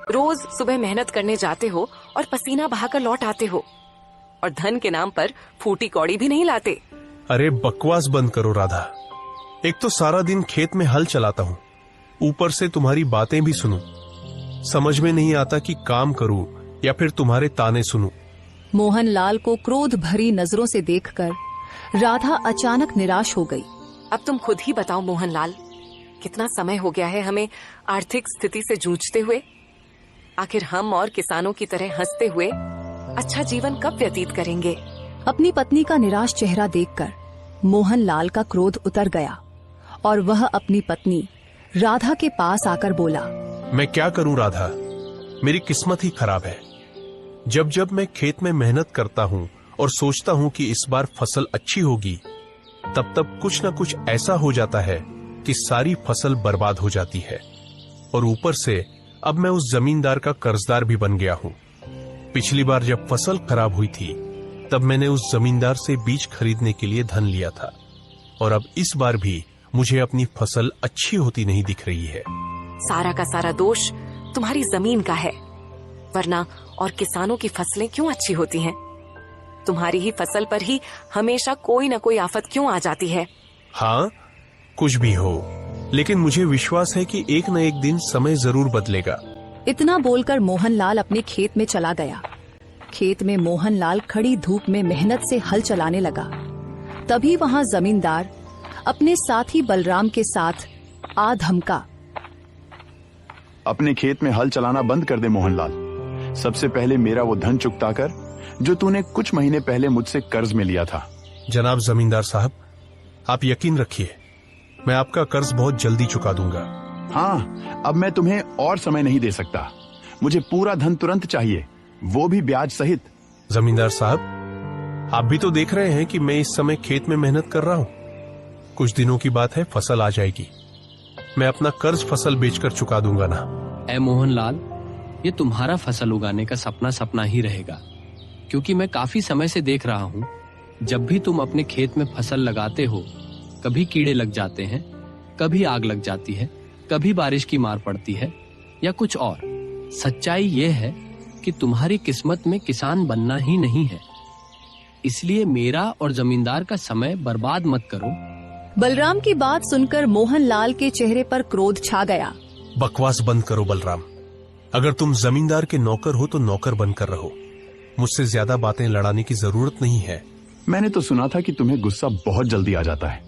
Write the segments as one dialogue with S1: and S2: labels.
S1: रोज सुबह मेहनत करने जाते हो और पसीना बहाकर लौट आते हो, और धन के नाम पर फूटी कौड़ी भी नहीं लाते।
S2: अरे बकवास बंद करो राधा। एक तो सारा दिन खेत में हल चलाता हूँ, ऊपर से तुम्हारी बातें भी सुनूं। समझ में नहीं आता कि काम करूं या फिर तुम्हारे ताने सुनूं।
S3: मोहनलाल को क्रोध भरी नजरों से देखकर राधा अचानक निराश हो गई।
S1: अब तुम खुद ही बताओ मोहनलाल, कितना समय हो गया है हमें आर्थिक स्थिति से जूझते हुए। आखिर हम और किसानों की तरह हंसते हुए अच्छा जीवन कब व्यतीत करेंगे?
S3: अपनी पत्नी का निराश चेहरा देखकर मोहनलाल का क्रोध उतर गया और वह अपनी पत्नी राधा के पास आकर बोला,
S2: मैं क्या करूं राधा, मेरी किस्मत ही खराब है। जब जब मैं खेत में मेहनत करता हूं और सोचता हूं कि इस बार फसल अच्छी होगी, तब तब कुछ न कुछ ऐसा हो जाता है कि सारी फसल बर्बाद हो जाती है। और ऊपर से अब मैं उस जमींदार का कर्जदार भी बन गया हूं। पिछली बार जब फसल खराब हुई थी, तब मैंने उस जमींदार से बीज खरीदने के लिए धन लिया था, और अब इस बार भी मुझे अपनी फसल अच्छी होती नहीं दिख रही है।
S1: सारा का सारा दोष तुम्हारी जमीन का है, वरना और किसानों की फसलें क्यों अच्छी होती हैं? तुम्हारी ही फसल पर ही हमेशा कोई न कोई आफत क्यों आ जाती है?
S2: हाँ, कुछ भी हो, लेकिन मुझे विश्वास है कि एक न एक दिन समय जरूर बदलेगा।
S3: इतना बोलकर मोहनलाल अपने खेत में चला गया। खेत में मोहनलाल खड़ी धूप में मेहनत से हल चलाने लगा। तभी वहाँ जमींदार अपने साथी बलराम के साथ आ धमका,
S4: अपने खेत में हल चलाना बंद कर दे मोहनलाल। सबसे पहले मेरा वो धन चुकता कर जो तूने कुछ महीने पहले मुझसे कर्ज में लिया था।
S2: जनाब जमींदार साहब, आप यकीन रखिए, मैं आपका कर्ज बहुत जल्दी चुका दूंगा।
S4: हाँ, अब मैं तुम्हें और समय नहीं दे सकता। मुझे पूरा धन तुरंत चाहिए, वो भी ब्याज सहित।
S2: जमींदार साहब, आप भी तो देख रहे हैं कि मैं इस समय खेत में मेहनत कर रहा हूँ। कुछ दिनों की बात है, फसल आ जाएगी। मैं अपना कर्ज फसल बेचकर चुका दूंगा ना।
S5: ऐ मोहनलाल, ये तुम्हारा फसल उगाने का सपना सपना ही रहेगा, क्योंकि मैं काफी समय से देख रहा हूँ, जब भी तुम अपने खेत में फसल लगाते हो, कभी कीड़े लग जाते हैं, कभी आग लग जाती है, कभी बारिश की मार पड़ती है या कुछ और। सच्चाई ये है कि तुम्हारी किस्मत में किसान बनना ही नहीं है। इसलिए मेरा और जमींदार का समय बर्बाद मत करो।
S3: बलराम की बात सुनकर मोहनलाल के चेहरे पर क्रोध छा गया।
S2: बकवास बंद करो बलराम। अगर तुम जमींदार के नौकर हो तो नौकर बनकर रहो। मुझसे ज्यादा बातें लड़ाने की जरूरत नहीं है।
S4: मैंने तो सुना था कि तुम्हें गुस्सा बहुत जल्दी आ जाता है,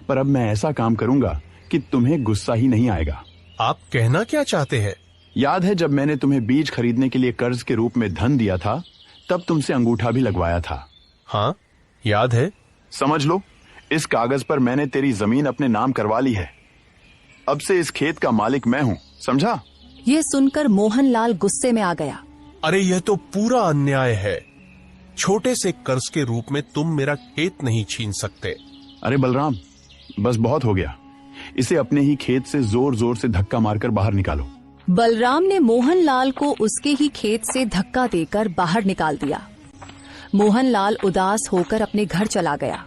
S4: पर अब मैं ऐसा काम करूंगा कि तुम्हें गुस्सा ही नहीं आएगा।
S2: आप कहना क्या चाहते हैं?
S4: याद है जब मैंने तुम्हें बीज खरीदने के लिए कर्ज के रूप में धन दिया था, तब तुमसे अंगूठा भी लगवाया था।
S2: हाँ, याद है।
S4: समझ लो, इस कागज पर मैंने तेरी जमीन अपने नाम करवा ली है। अब से इस खेत का मालिक मैं हूँ, समझा?
S3: ये सुनकर मोहनलाल गुस्से में आ गया।
S2: अरे यह तो पूरा अन्याय है। छोटे से कर्ज के रूप में तुम मेरा खेत नहीं छीन सकते।
S4: अरे बलराम, बस बहुत हो गया। इसे अपने ही खेत से जोर जोर से धक्का मारकर बाहर निकालो।
S3: बलराम ने मोहनलाल को उसके ही खेत से धक्का देकर बाहर निकाल दिया। मोहनलाल उदास होकर अपने घर चला गया।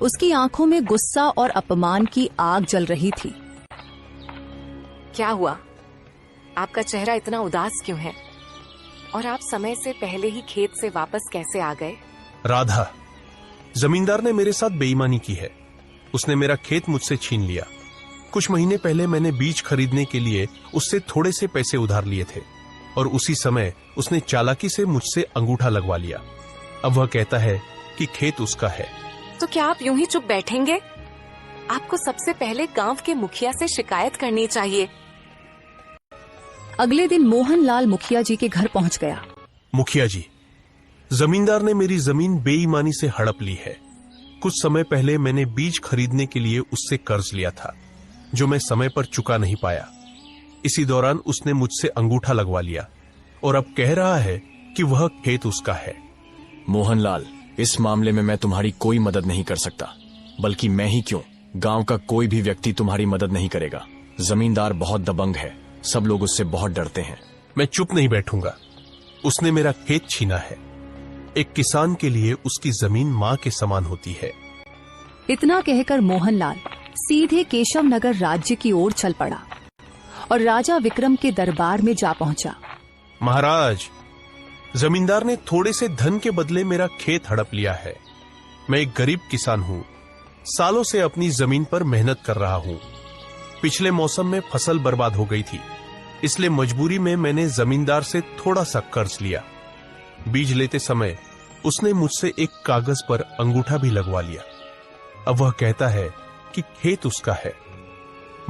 S3: उसकी आंखों में गुस्सा और अपमान की आग जल रही थी।
S1: क्या हुआ? आपका चेहरा इतना उदास क्यों है? और आप समय से पहले ही खेत से वापस कैसे आ गए?
S2: राधा, जमींदार ने मेरे साथ बेईमानी की है। उसने मेरा खेत मुझसे छीन लिया। कुछ महीने पहले मैंने बीज खरीदने के लिए उससे थोड़े से पैसे उधार लिए थे, और उसी समय उसने चालाकी से मुझसे अंगूठा लगवा लिया। अब वह कहता है कि खेत उसका है।
S1: तो क्या आप यूं ही चुप बैठेंगे? आपको सबसे पहले गांव के मुखिया से शिकायत करनी चाहिए।
S3: अगले दिन मोहनलाल मुखिया जी के घर पहुंच गया।
S2: मुखिया जी, जमींदार ने मेरी जमीन बेईमानी से हड़प ली है। कुछ समय पहले मैंने बीज खरीदने के लिए उससे कर्ज लिया था, जो मैं समय पर चुका नहीं पाया। इसी दौरान उसने मुझसे अंगूठा लगवा लिया और अब कह रहा है कि वह खेत उसका है।
S6: मोहनलाल, इस मामले में मैं तुम्हारी कोई मदद नहीं कर सकता, बल्कि मैं ही क्यों, गांव का कोई भी व्यक्ति तुम्हारी मदद नहीं करेगा। जमींदार बहुत दबंग है, सब लोग उससे बहुत डरते हैं।
S2: मैं चुप नहीं बैठूंगा। उसने मेरा खेत छीना है। एक किसान के लिए उसकी जमीन मां के समान होती है।
S3: इतना कहकर मोहनलाल सीधे केशव नगर राज्य की ओर चल पड़ा और राजा विक्रम के दरबार में जा पहुंचा।
S2: महाराज, जमींदार ने थोड़े से धन के बदले मेरा खेत हड़प लिया है। मैं एक गरीब किसान हूं, सालों से अपनी जमीन पर मेहनत कर रहा हूं। पिछले मौसम में फसल बर्बाद हो गई थी, इसलिए मजबूरी में मैंने जमींदार से थोड़ा सा कर्ज लिया। बीज लेते समय उसने मुझसे एक कागज पर अंगूठा भी लगवा लिया। अब वह कहता है कि खेत उसका है।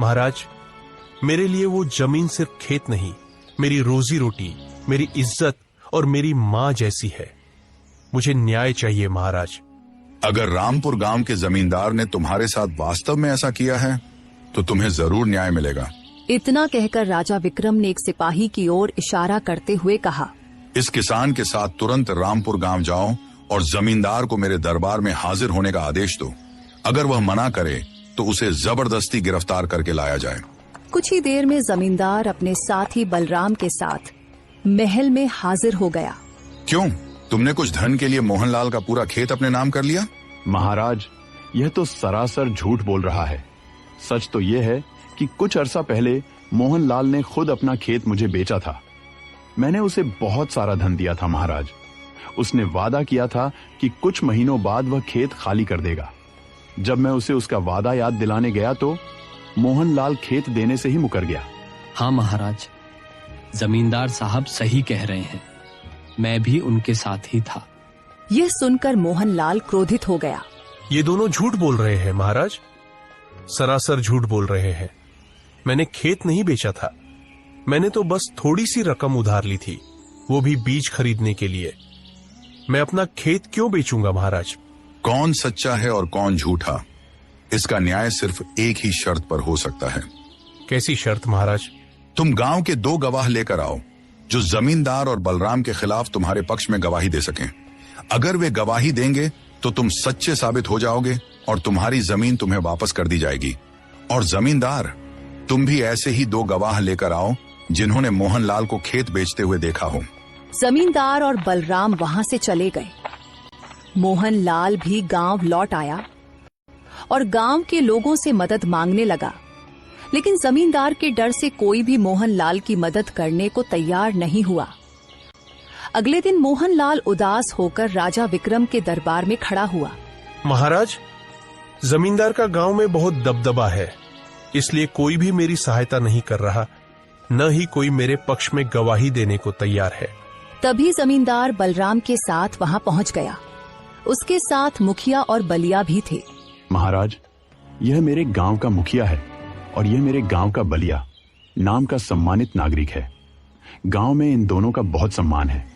S2: महाराज, मेरे लिए वो जमीन सिर्फ खेत नहीं, मेरी रोजी रोटी, मेरी इज्जत और मेरी मां जैसी है। मुझे न्याय चाहिए महाराज।
S7: अगर रामपुर गांव के जमींदार ने तुम्हारे साथ वास्तव में ऐसा किया है तो तुम्हें जरूर न्याय मिलेगा।
S3: इतना कहकर राजा विक्रम ने एक सिपाही की ओर इशारा करते हुए कहा,
S7: इस किसान के साथ तुरंत रामपुर गांव जाओ और जमींदार को मेरे दरबार में हाजिर होने का आदेश दो। अगर वह मना करे तो उसे जबरदस्ती गिरफ्तार करके लाया जाए।
S3: कुछ ही देर में जमींदार अपने साथी बलराम के साथ महल में हाजिर हो गया।
S7: क्यों, तुमने कुछ धन के लिए मोहनलाल का पूरा खेत अपने नाम कर लिया?
S4: महाराज, यह तो सरासर झूठ बोल रहा है। सच तो यह है कि कुछ अरसा पहले मोहनलाल ने खुद अपना खेत मुझे बेचा था। मैंने उसे बहुत सारा धन दिया था महाराज। उसने वादा किया था कि कुछ महीनों बाद वह खेत खाली कर देगा। जब मैं उसे उसका वादा याद दिलाने गया तो मोहनलाल खेत देने से ही मुकर गया।
S5: हाँ महाराज, जमींदार साहब सही कह रहे हैं, मैं भी उनके साथ ही था।
S3: यह सुनकर मोहनलाल क्रोधित हो गया।
S2: ये दोनों झूठ बोल रहे हैं महाराज, सरासर झूठ बोल रहे हैं। मैंने खेत नहीं बेचा था, मैंने तो बस थोड़ी सी रकम उधार ली थी, वो भी बीज खरीदने के लिए। मैं अपना खेत क्यों बेचूंगा महाराज?
S7: कौन सच्चा है और कौन झूठा, इसका न्याय सिर्फ एक ही शर्त पर हो सकता है।
S2: कैसी शर्त महाराज?
S7: तुम गांव के 2 गवाह लेकर आओ जो जमींदार और बलराम के खिलाफ तुम्हारे पक्ष में गवाही दे सकें। अगर वे गवाही देंगे तो तुम सच्चे साबित हो जाओगे और तुम्हारी जमीन तुम्हें वापस कर दी जाएगी। और जमींदार, तुम भी ऐसे ही 2 गवाह लेकर आओ जिन्होंने मोहनलाल को खेत बेचते हुए देखा हो।
S3: जमींदार और बलराम वहां से चले गए। मोहनलाल भी गांव लौट आया और गांव के लोगों से मदद मांगने लगा, लेकिन जमींदार के डर से कोई भी मोहनलाल की मदद करने को तैयार नहीं हुआ। अगले दिन मोहनलाल उदास होकर राजा विक्रम के दरबार में खड़ा हुआ।
S2: महाराज, जमींदार का गांव में बहुत दबदबा है, इसलिए कोई भी मेरी सहायता नहीं कर रहा, न ही कोई मेरे पक्ष में गवाही देने को तैयार है।
S3: तभी जमींदार बलराम के साथ वहां पहुंच गया। उसके साथ मुखिया और बलिया भी थे।
S4: महाराज, यह मेरे गांव का मुखिया है और यह मेरे गांव का बलिया नाम का सम्मानित नागरिक है। गांव में इन दोनों का बहुत सम्मान है।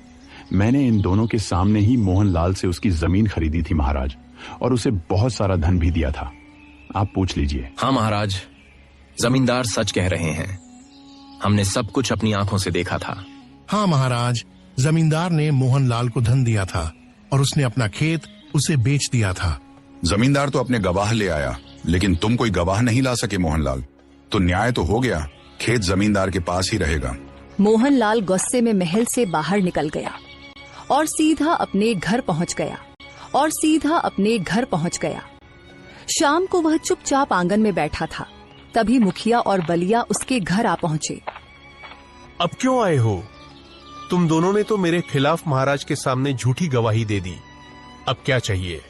S4: मैंने इन दोनों के सामने ही मोहनलाल से उसकी जमीन खरीदी थी महाराज, और उसे बहुत सारा धन भी दिया था। आप पूछ लीजिए।
S6: हाँ महाराज, जमींदार सच कह रहे हैं, हमने सब कुछ अपनी आंखों से देखा था।
S8: हाँ महाराज, जमींदार ने मोहनलाल को धन दिया था और उसने अपना खेत उसे बेच दिया था।
S7: जमींदार तो अपने गवाह ले आया, लेकिन तुम कोई गवाह नहीं ला सके मोहनलाल, तो न्याय तो हो गया, खेत जमींदार के पास ही रहेगा।
S3: मोहनलाल गुस्से में महल से बाहर निकल गया और सीधा अपने घर पहुंच गया। शाम को वह चुपचाप आंगन में बैठा था। तभी मुखिया और बलिया उसके घर आ पहुंचे।
S2: अब क्यों आए हो? तुम दोनों ने तो मेरे खिलाफ महाराज के सामने झूठी गवाही दे दी। अब क्या चाहिए?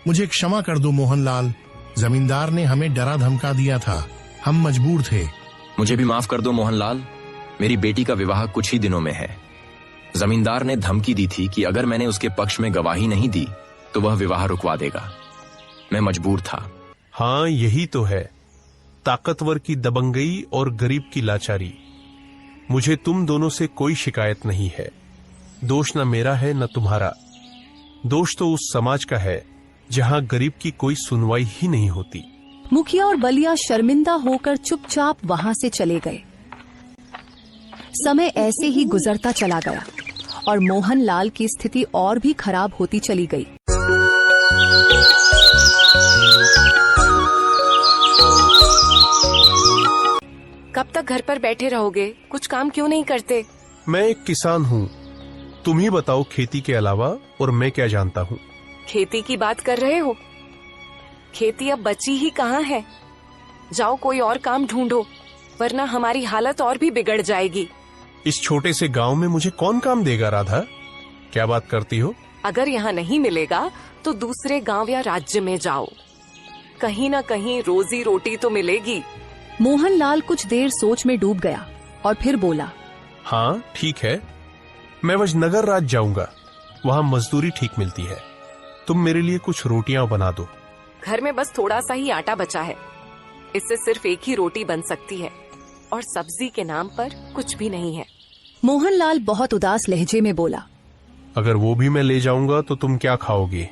S8: मुझे क्षमा कर दो मोहनलाल, जमींदार ने हमें डरा धमका दिया था, हम मजबूर थे।
S6: मुझे भी माफ कर दो मोहनलाल, मेरी बेटी का विवाह कुछ ही दिनों में है। जमींदार ने धमकी दी थी कि अगर मैंने उसके पक्ष में गवाही नहीं दी तो वह विवाह रुकवा देगा। मैं मजबूर था।
S2: हाँ, यही तो है, ताकतवर की दबंगई और गरीब की लाचारी। मुझे तुम दोनों से कोई शिकायत नहीं है। दोष न मेरा है न तुम्हारा, दोष तो उस समाज का है जहां गरीब की कोई सुनवाई ही नहीं होती।
S3: मुखिया और बलिया शर्मिंदा होकर चुपचाप वहां से चले गए। समय ऐसे ही गुजरता चला गया और मोहनलाल की स्थिति और भी खराब होती चली गई।
S1: कब तक घर पर बैठे रहोगे? कुछ काम क्यों नहीं करते?
S2: मैं एक किसान हूँ, तुम ही बताओ खेती के अलावा और मैं क्या जानता हूँ।
S1: खेती की बात कर रहे हो? खेती अब बची ही कहाँ है? जाओ कोई और काम ढूंढो। वरना हमारी हालत और भी बिगड़ जाएगी।
S2: इस छोटे से गांव में मुझे कौन काम देगा राधा? क्या बात करती हो?
S1: अगर यहाँ नहीं मिलेगा तो दूसरे गांव या राज्य में जाओ, कहीं ना कहीं रोजी रोटी तो मिलेगी।
S3: मोहनलाल कुछ देर सोच में डूब गया और फिर बोला,
S2: हाँ ठीक है, मैं वजनगर राज जाऊंगा, वहां मजदूरी ठीक मिलती है। तुम मेरे लिए कुछ रोटियां बना दो।
S1: घर में बस थोड़ा सा ही आटा बचा है, इससे सिर्फ एक ही रोटी बन सकती है और सब्जी के नाम पर कुछ भी नहीं है।
S3: मोहनलाल बहुत उदास लहजे में बोला,
S2: अगर वो भी मैं ले जाऊंगा तो तुम क्या खाओगे?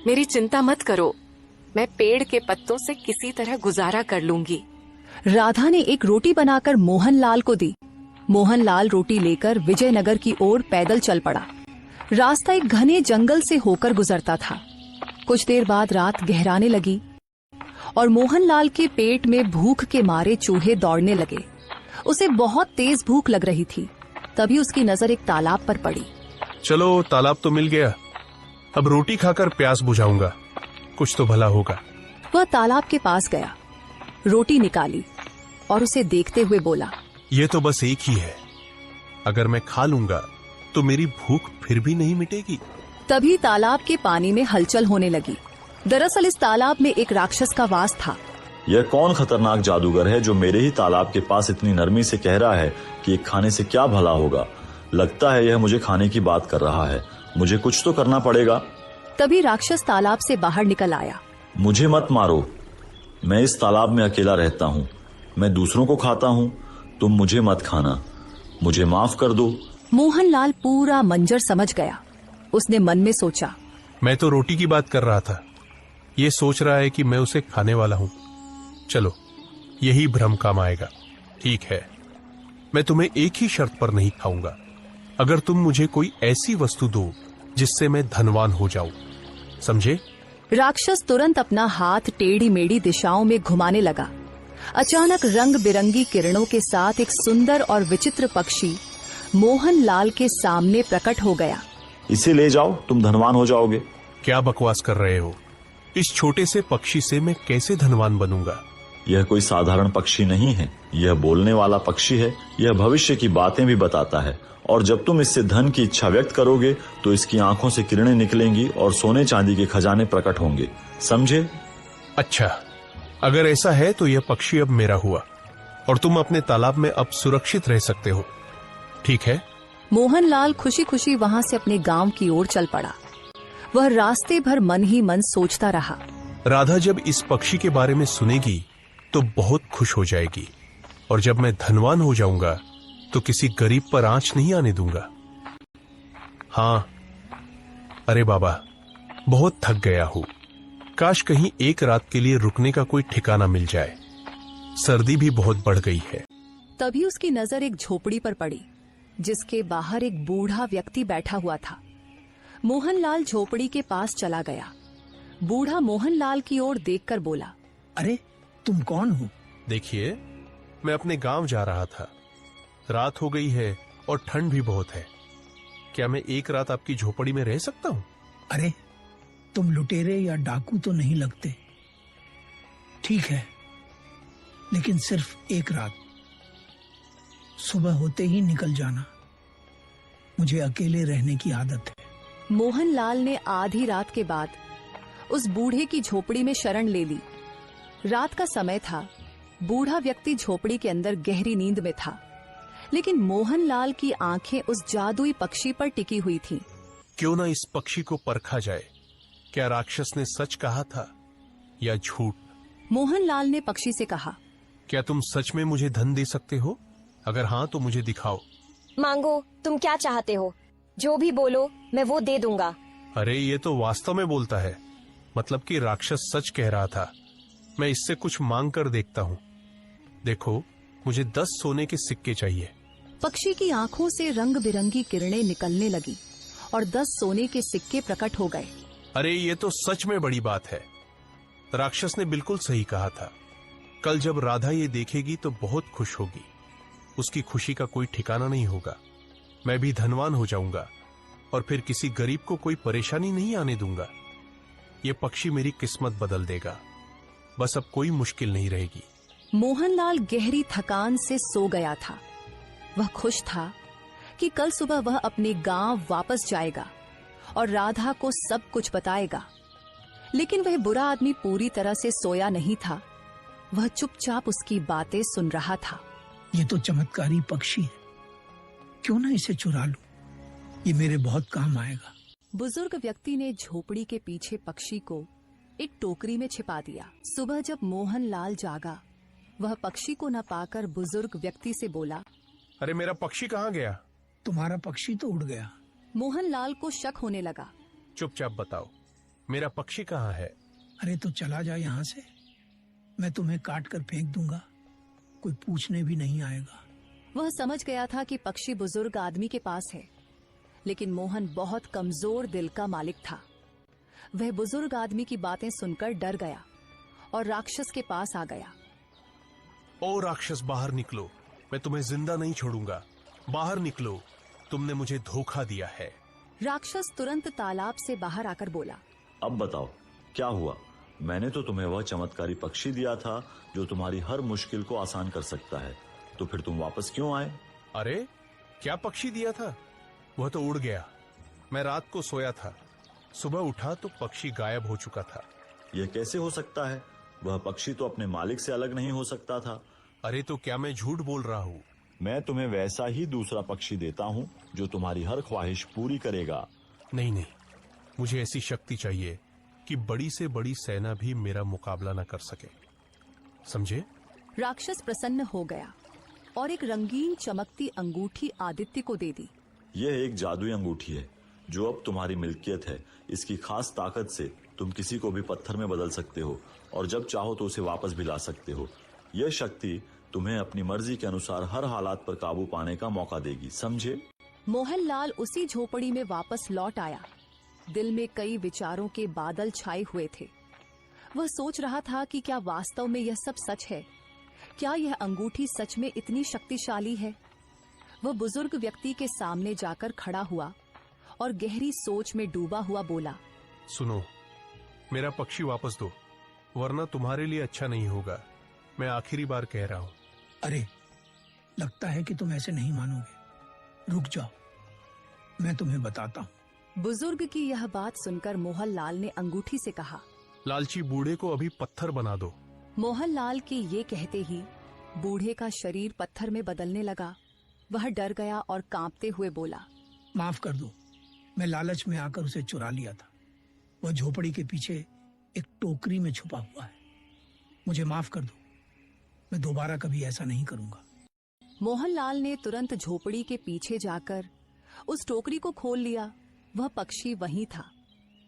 S1: मेरी चिंता मत करो, मैं पेड़ के पत्तों से किसी तरह गुजारा कर लूंगी।
S3: राधा ने एक रोटी बनाकर मोहनलाल को दी। मोहनलाल रोटी लेकर विजयनगर की ओर पैदल चल पड़ा। रास्ता एक घने जंगल से होकर गुजरता था। कुछ देर बाद रात गहराने लगी और मोहनलाल के पेट में भूख के मारे चूहे दौड़ने लगे। उसे बहुत तेज भूख लग रही थी। तभी उसकी नजर एक तालाब पर पड़ी।
S2: चलो तालाब तो मिल गया, अब रोटी खाकर प्यास बुझाऊंगा, कुछ तो भला होगा।
S3: वह तालाब के पास गया, रोटी निकाली और उसे देखते हुए बोला,
S2: ये तो बस एक ही है, अगर मैं खा लूंगा तो मेरी भूख फिर भी नहीं मिटेगी।
S3: तभी तालाब के पानी में हलचल होने लगी। दरअसल इस तालाब में एक राक्षस का वास था।
S9: यह कौन खतरनाक जादूगर है जो मेरे ही तालाब के पास इतनी नरमी से कह रहा है कि ये खाने से क्या भला होगा? लगता है यह मुझे खाने की बात कर रहा है, मुझे कुछ तो करना पड़ेगा।
S3: तभी राक्षस तालाब से बाहर निकल आया।
S9: मुझे मत मारो, मैं इस तालाब में अकेला रहता हूँ, मैं दूसरों को खाता हूँ, तुम मुझे मत खाना, मुझे माफ कर दो।
S3: मोहनलाल पूरा मंजर समझ गया। उसने मन में सोचा,
S2: मैं तो रोटी की बात कर रहा था, ये सोच रहा है कि मैं उसे खाने वाला हूं। चलो यही भ्रम काम आएगा। ठीक है, मैं तुम्हें एक ही शर्त पर नहीं खाऊंगा, अगर तुम मुझे कोई ऐसी वस्तु दो जिससे मैं धनवान हो जाऊं, समझे?
S3: राक्षस तुरंत अपना हाथ टेढ़ी मेढ़ी दिशाओं में घुमाने लगा। अचानक रंग बिरंगी किरणों के साथ एक सुंदर और विचित्र पक्षी मोहनलाल के सामने प्रकट हो गया।
S9: इसे ले जाओ, तुम धनवान हो जाओगे।
S2: क्या बकवास कर रहे हो? इस छोटे से पक्षी से मैं कैसे धनवान बनूंगा?
S9: यह कोई साधारण पक्षी नहीं है, यह बोलने वाला पक्षी है। यह भविष्य की बातें भी बताता है और जब तुम इससे धन की इच्छा व्यक्त करोगे तो इसकी आंखों से किरणें निकलेंगी और सोने चांदी के खजाने प्रकट होंगे, समझे?
S2: अच्छा, अगर ऐसा है तो यह पक्षी अब मेरा हुआ और तुम अपने तालाब में अब सुरक्षित रह सकते हो, ठीक है?
S3: मोहनलाल खुशी खुशी वहां से अपने गांव की ओर चल पड़ा। वह रास्ते भर मन ही मन सोचता रहा।
S2: राधा जब इस पक्षी के बारे में सुनेगी तो बहुत खुश हो जाएगी और जब मैं धनवान हो जाऊंगा तो किसी गरीब पर आंच नहीं आने दूंगा। हाँ, अरे बाबा, बहुत थक गया हूं, काश कहीं एक रात के लिए रुकने का कोई ठिकाना मिल जाए, सर्दी भी बहुत बढ़ गई है।
S3: तभी उसकी नजर एक झोपड़ी पर पड़ी जिसके बाहर एक बूढ़ा व्यक्ति बैठा हुआ था। मोहनलाल झोपड़ी के पास चला गया। बूढ़ा मोहनलाल की ओर देखकर बोला,
S10: अरे तुम कौन हो?
S2: देखिए, मैं अपने गांव जा रहा था, रात हो गई है और ठंड भी बहुत है, क्या मैं एक रात आपकी झोपड़ी में रह सकता हूं?
S10: अरे तुम लुटेरे या डाकू तो नहीं लगते, ठीक है, लेकिन सिर्फ एक रात, सुबह होते ही निकल जाना, मुझे अकेले रहने की आदत है।
S3: मोहनलाल ने आधी रात के बाद उस बूढ़े की झोपड़ी में शरण ले ली। रात का समय था, बूढ़ा व्यक्ति झोपड़ी के अंदर गहरी नींद में था, लेकिन मोहनलाल की आंखें उस जादुई पक्षी पर टिकी हुई थीं।
S2: क्यों ना इस पक्षी को परखा जाए, क्या राक्षस ने सच कहा था या झूठ?
S3: मोहनलाल ने पक्षी से कहा,
S2: क्या तुम सच में मुझे धन दे सकते हो? अगर हाँ तो मुझे दिखाओ।
S11: मांगो, तुम क्या चाहते हो, जो भी बोलो मैं वो दे दूंगा।
S2: अरे ये तो वास्तव में बोलता है, मतलब कि राक्षस सच कह रहा था। मैं इससे कुछ मांग कर देखता हूँ। देखो, मुझे 10 सोने के सिक्के चाहिए।
S3: पक्षी की आंखों से रंग बिरंगी किरणें निकलने लगी और 10 सोने के सिक्के प्रकट हो गए।
S2: अरे ये तो सच में बड़ी बात है, राक्षस ने बिल्कुल सही कहा था। कल जब राधा ये देखेगी तो बहुत खुश होगी, उसकी खुशी का कोई ठिकाना नहीं होगा। मैं भी धनवान हो जाऊंगा और फिर किसी गरीब को कोई परेशानी नहीं आने दूंगा। ये पक्षी मेरी किस्मत बदल देगा, बस अब कोई मुश्किल नहीं रहेगी।
S3: मोहनलाल गहरी थकान से सो गया था। वह खुश था कि कल सुबह वह अपने गांव वापस जाएगा और राधा को सब कुछ बताएगा। लेकिन वह बुरा आदमी पूरी तरह से सोया नहीं था। वह चुपचाप उसकी बातें सुन रहा था।
S10: ये तो चमत्कारी पक्षी है, क्यों ना इसे चुरा लूं? ये मेरे बहुत काम आएगा।
S3: बुजुर्ग व्यक्ति ने झोपड़ी के पीछे पक्षी को एक टोकरी में छिपा दिया। सुबह जब मोहनलाल जागा, वह पक्षी को न पाकर बुजुर्ग व्यक्ति से बोला,
S2: अरे मेरा पक्षी कहाँ गया?
S10: तुम्हारा पक्षी तो उड़ गया।
S3: मोहनलाल को शक होने लगा।
S2: चुपचाप बताओ, मेरा पक्षी कहाँ है?
S10: अरे तो चला जा यहाँ से, मैं तुम्हें काट कर फेंक दूंगा, कोई पूछने भी नहीं आएगा।
S3: वह समझ गया था कि पक्षी बुजुर्ग आदमी के पास है, लेकिन मोहन बहुत कमजोर दिल का मालिक था। वह बुजुर्ग आदमी की बातें सुनकर डर गया और राक्षस के पास आ गया।
S2: ओ राक्षस, बाहर निकलो, मैं तुम्हें जिंदा नहीं छोड़ूंगा। बाहर निकलो, तुमने मुझे धोखा दिया है।
S3: राक्षस तुरंत तालाब से बाहर आकर बोला,
S9: अब बताओ क्या हुआ? मैंने तो तुम्हें वह चमत्कारी पक्षी दिया था जो तुम्हारी हर मुश्किल को आसान कर सकता है, तो फिर तुम वापस क्यों आए?
S2: अरे क्या पक्षी दिया था? वह तो उड़ गया। मैं रात को सोया था, सुबह उठा तो पक्षी गायब हो चुका था।
S9: यह कैसे हो सकता है? वह पक्षी तो अपने मालिक से अलग नहीं हो सकता था।
S2: अरे तो क्या मैं झूठ बोल रहा हूँ?
S9: मैं तुम्हें वैसा ही दूसरा पक्षी देता हूँ जो तुम्हारी हर ख्वाहिश पूरी करेगा।
S2: नहीं नहीं, मुझे ऐसी शक्ति चाहिए कि बड़ी से बड़ी सेना भी मेरा मुकाबला न कर सके, समझे?
S3: राक्षस प्रसन्न हो गया और एक रंगीन चमकती अंगूठी आदित्य को दे दी।
S9: यह एक जादुई अंगूठी है जो अब तुम्हारी मिल्कियत है। इसकी खास ताकत से तुम किसी को भी पत्थर में बदल सकते हो और जब चाहो तो उसे वापस भी ला सकते हो। यह शक्ति तुम्हें अपनी मर्जी के अनुसार हर हालात पर काबू पाने का मौका देगी, समझे?
S3: मोहनलाल उसी झोपड़ी में वापस लौट आया। दिल में कई विचारों के बादल छाए हुए थे। वह सोच रहा था कि क्या वास्तव में यह सब सच है? क्या यह अंगूठी सच में इतनी शक्तिशाली है? वह बुजुर्ग व्यक्ति के सामने जाकर खड़ा हुआ और गहरी सोच में डूबा हुआ बोला,
S2: सुनो, मेरा पक्षी वापस दो, वरना तुम्हारे लिए अच्छा नहीं होगा। मैं आखिरी बार कह रहा हूँ।
S10: अरे लगता है कि तुम ऐसे नहीं मानोगे, रुक जाओ, मैं तुम्हें बताता हूँ।
S3: बुजुर्ग की यह बात सुनकर मोहनलाल ने अंगूठी से कहा,
S2: लालची बूढ़े को अभी पत्थर बना दो।
S3: मोहनलाल के ये कहते ही बूढ़े का शरीर पत्थर में बदलने लगा। वह डर गया और कांपते हुए बोला,
S10: माफ कर दो, मैं लालच में आकर उसे चुरा लिया था। वह झोपड़ी के पीछे एक टोकरी में छुपा हुआ है। मुझे माफ कर दो, मैं दोबारा कभी ऐसा नहीं करूंगा।
S3: मोहनलाल ने तुरंत झोपड़ी के पीछे जाकर उस टोकरी को खोल लिया। वह पक्षी वहीं था।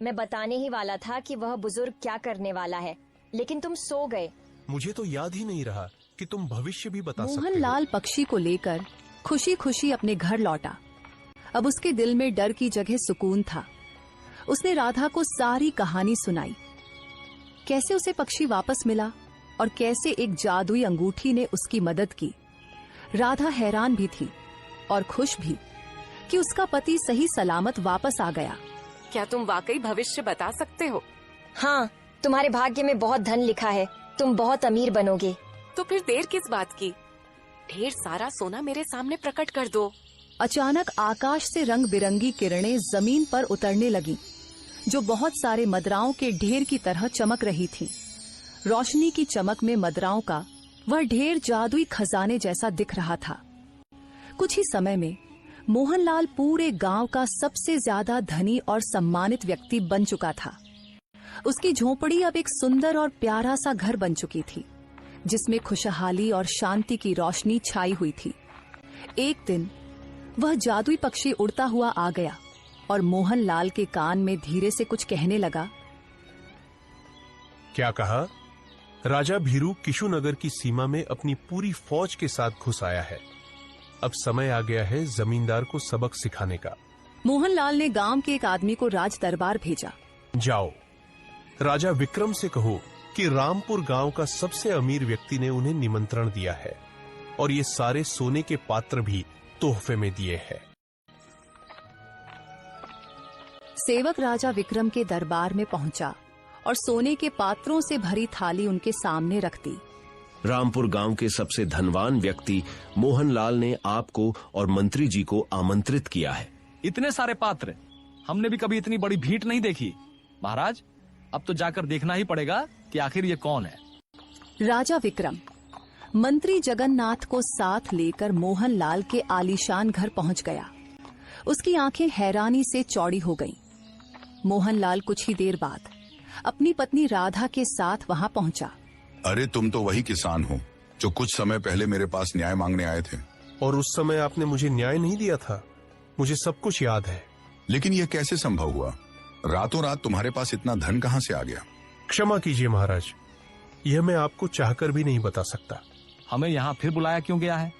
S11: मैं बताने ही वाला था कि वह बुजुर्ग क्या करने वाला है, लेकिन तुम सो गए।
S2: मुझे तो याद ही नहीं रहा कि तुम भविष्य भी बता सकते हो।
S3: मोहनलाल पक्षी को लेकर खुशी खुशी अपने घर लौटा। अब उसके दिल में डर की जगह सुकून था। उसने राधा को सारी कहानी सुनाई, कैसे उसे पक्षी वापस मिला और कैसे एक जादुई अंगूठी ने उसकी मदद की। राधा हैरान भी थी और खुश भी कि उसका पति सही सलामत वापस आ गया।
S1: क्या तुम वाकई भविष्य बता सकते हो?
S11: हाँ, तुम्हारे भाग्य में बहुत धन लिखा है, तुम बहुत अमीर बनोगे।
S1: तो फिर देर किस बात की? ढेर सारा सोना मेरे सामने प्रकट कर दो।
S3: अचानक आकाश से रंग बिरंगी किरणें जमीन पर उतरने लगीं, जो बहुत सारे मदराओं के ढेर की तरह चमक रही थीं। रोशनी की चमक में मदराओं का वह ढेर जादुई खजाने जैसा दिख रहा था। कुछ ही समय में मोहनलाल पूरे गांव का सबसे ज्यादा धनी और सम्मानित व्यक्ति बन चुका था। उसकी झोपड़ी अब एक सुंदर और प्यारा सा घर बन चुकी थी, जिसमें खुशहाली और शांति की रोशनी छाई हुई थी। एक दिन वह जादुई पक्षी उड़ता हुआ आ गया और मोहनलाल के कान में धीरे से कुछ कहने लगा।
S2: क्या कहा? राजा भीरू किशुनगर की सीमा में अपनी पूरी फौज के साथ घुस आया है। अब समय आ गया है जमींदार को सबक सिखाने का।
S3: मोहनलाल ने गांव के एक आदमी को राज दरबार भेजा।
S2: जाओ, राजा विक्रम से कहो कि रामपुर गांव का सबसे अमीर व्यक्ति ने उन्हें निमंत्रण दिया है और ये सारे सोने के पात्र भी तोहफे में दिए हैं।
S3: सेवक राजा विक्रम के दरबार में पहुंचा और सोने के पात्रों से भरी थाली उनके सामने रख दी।
S12: रामपुर गांव के सबसे धनवान व्यक्ति मोहनलाल ने आपको और मंत्री जी को आमंत्रित किया है।
S5: इतने सारे पात्र, हमने भी कभी इतनी बड़ी भीड़ नहीं देखी। महाराज, अब तो जाकर देखना ही पड़ेगा कि आखिर ये कौन है।
S3: राजा विक्रम मंत्री जगन्नाथ को साथ लेकर मोहनलाल के आलीशान घर पहुंच गया। उसकी आंखें हैरानी से चौड़ी हो गईं। मोहनलाल कुछ ही देर बाद अपनी पत्नी राधा के साथ वहां पहुंचा।
S7: अरे तुम तो वही किसान हो जो कुछ समय पहले मेरे पास न्याय मांगने आए थे।
S2: और उस समय आपने मुझे न्याय नहीं दिया था, मुझे सब कुछ याद है।
S7: लेकिन यह कैसे संभव हुआ? रातों रात तुम्हारे पास इतना धन कहां से आ गया?
S2: क्षमा कीजिए महाराज, यह मैं आपको चाहकर भी नहीं बता सकता।
S5: हमें यहाँ फिर बुलाया क्यों गया है?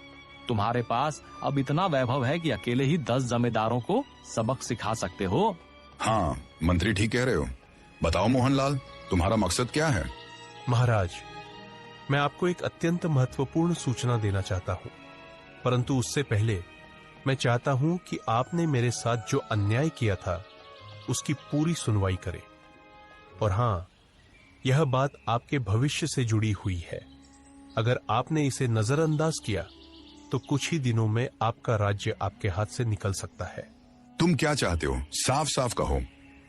S5: तुम्हारे पास अब इतना वैभव है कि अकेले ही 10 जमींदारों को सबक सिखा सकते हो।
S7: हाँ, मंत्री ठीक कह रहे हो। बताओ मोहनलाल, तुम्हारा मकसद क्या है?
S2: महाराज, मैं आपको एक अत्यंत महत्वपूर्ण सूचना देना चाहता हूं, परंतु उससे पहले मैं चाहता हूं कि आपने मेरे साथ जो अन्याय किया था उसकी पूरी सुनवाई करें। और हाँ, यह बात आपके भविष्य से जुड़ी हुई है। अगर आपने इसे नजरअंदाज किया तो कुछ ही दिनों में आपका राज्य आपके हाथ से निकल सकता है।
S7: तुम क्या चाहते हो? साफ साफ कहो।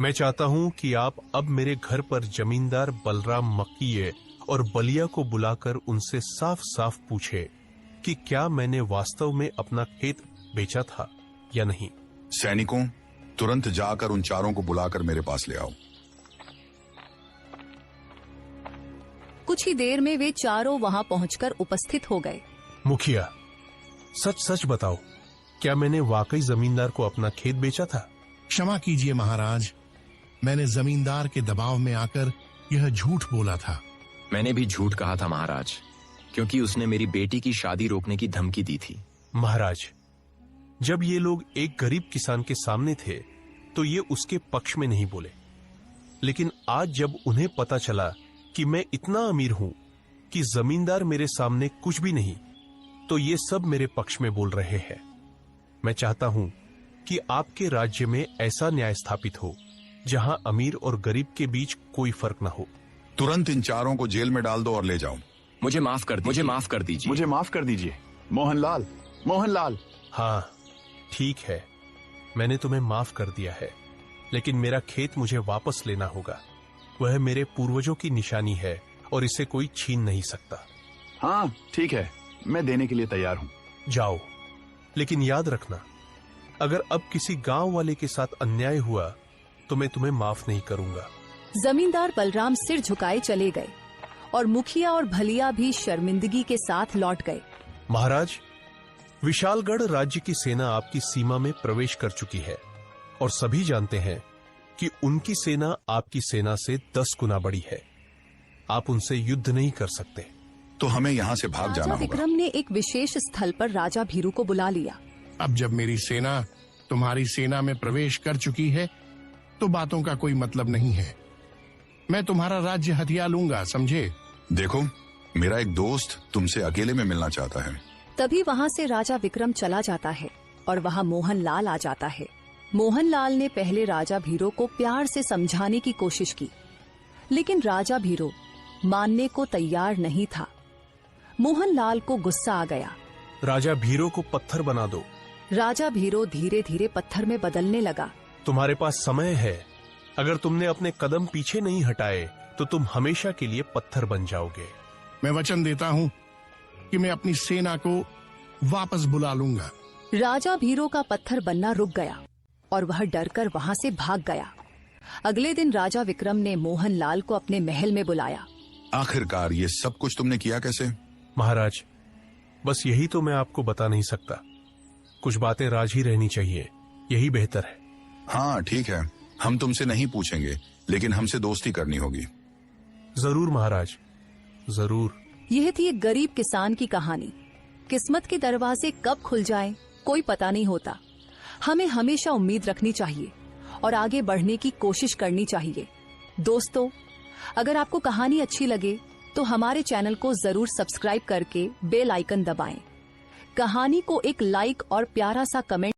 S2: मैं चाहता हूं कि आप अब मेरे घर पर जमींदार बलराम मक्कीये और बलिया को बुलाकर उनसे साफ साफ पूछे कि क्या मैंने वास्तव में अपना खेत बेचा था या नहीं।
S7: सैनिकों, तुरंत जाकर उन चारों को बुलाकर मेरे पास ले आओ।
S3: कुछ ही देर में वे चारों वहां पहुंचकर उपस्थित हो गए।
S2: मुखिया, सच सच बताओ, क्या मैंने वाकई जमींदार को अपना खेत बेचा था?
S8: क्षमा कीजिए महाराज, मैंने जमींदार के दबाव में आकर यह झूठ बोला था।
S6: मैंने भी झूठ कहा था महाराज, क्योंकि उसने मेरी बेटी की शादी रोकने की धमकी दी थी।
S2: महाराज, जब ये लोग एक गरीब किसान के सामने थे तो ये उसके पक्ष में नहीं बोले, लेकिन आज जब उन्हें पता चला कि मैं इतना अमीर हूं कि जमींदार मेरे सामने कुछ भी नहीं, तो ये सब मेरे पक्ष में बोल रहे हैं। मैं चाहता हूं कि आपके राज्य में ऐसा न्याय स्थापित हो जहां अमीर और गरीब के बीच कोई फर्क न हो।
S7: तुरंत इन चारों को जेल में डाल दो और ले जाओ।
S6: मुझे माफ कर दीजिए।
S4: मुझे माफ कर दीजिए। मोहनलाल, मोहनलाल।
S2: हाँ, ठीक है, मैंने तुम्हें माफ कर दिया है, लेकिन मेरा खेत मुझे वापस लेना होगा। वह मेरे पूर्वजों की निशानी है और इसे कोई छीन नहीं सकता।
S4: हाँ ठीक है, मैं देने के लिए तैयार हूँ।
S2: जाओ, लेकिन याद रखना, अगर अब किसी गांव वाले के साथ अन्याय हुआ तो मैं तुम्हें माफ नहीं करूंगा।
S3: जमींदार बलराम सिर झुकाए चले गए और मुखिया और भलिया भी शर्मिंदगी के साथ लौट गए।
S2: महाराज, विशालगढ़ राज्य की सेना आपकी सीमा में प्रवेश कर चुकी है और सभी जानते हैं कि उनकी सेना आपकी सेना से 10 गुना बड़ी है। आप उनसे युद्ध नहीं कर सकते।
S7: तो हमें यहाँ से भाग जाना
S3: राजा
S7: होगा।
S3: विक्रम ने एक विशेष स्थल पर राजा भीरू को बुला लिया।
S8: अब जब मेरी सेना तुम्हारी सेना में प्रवेश कर चुकी है तो बातों का कोई मतलब नहीं है। मैं तुम्हारा राज्य हथिया लूंगा, समझे?
S7: देखो, मेरा एक दोस्त तुमसे अकेले में मिलना चाहता है।
S3: तभी वहाँ से राजा विक्रम चला जाता है और वहाँ मोहनलाल आ जाता है। मोहनलाल ने पहले राजा भीरो को प्यार से समझाने की कोशिश की, लेकिन राजा भीरो मानने को तैयार नहीं था। मोहनलाल को गुस्सा आ गया।
S2: राजा भीरो को पत्थर बना दो।
S3: राजा भीरो धीरे धीरे पत्थर में बदलने लगा।
S2: तुम्हारे पास समय है। अगर तुमने अपने कदम पीछे नहीं हटाए तो तुम हमेशा के लिए पत्थर बन जाओगे।
S8: मैं वचन देता हूँ कि मैं अपनी सेना को वापस बुला लूंगा।
S3: राजा भीरो का पत्थर बनना रुक गया और वह डरकर वहां से भाग गया। अगले दिन राजा विक्रम ने मोहनलाल को अपने महल में बुलाया।
S7: आखिरकार ये सब कुछ तुमने किया कैसे?
S2: महाराज, बस यही तो मैं आपको बता नहीं सकता। कुछ बातें राज ही रहनी चाहिए, यही बेहतर है।
S7: हाँ ठीक है, हम तुमसे नहीं पूछेंगे, लेकिन हमसे दोस्ती करनी होगी।
S2: जरूर महाराज, जरूर।
S3: यह थी एक गरीब किसान की कहानी। किस्मत के दरवाजे कब खुल जाएं, कोई पता नहीं होता। हमें हमेशा उम्मीद रखनी चाहिए और आगे बढ़ने की कोशिश करनी चाहिए। दोस्तों, अगर आपको कहानी अच्छी लगे तो हमारे चैनल को जरूर सब्सक्राइब करके बेल आइकन दबाएं। कहानी को एक लाइक और प्यारा सा कमेंट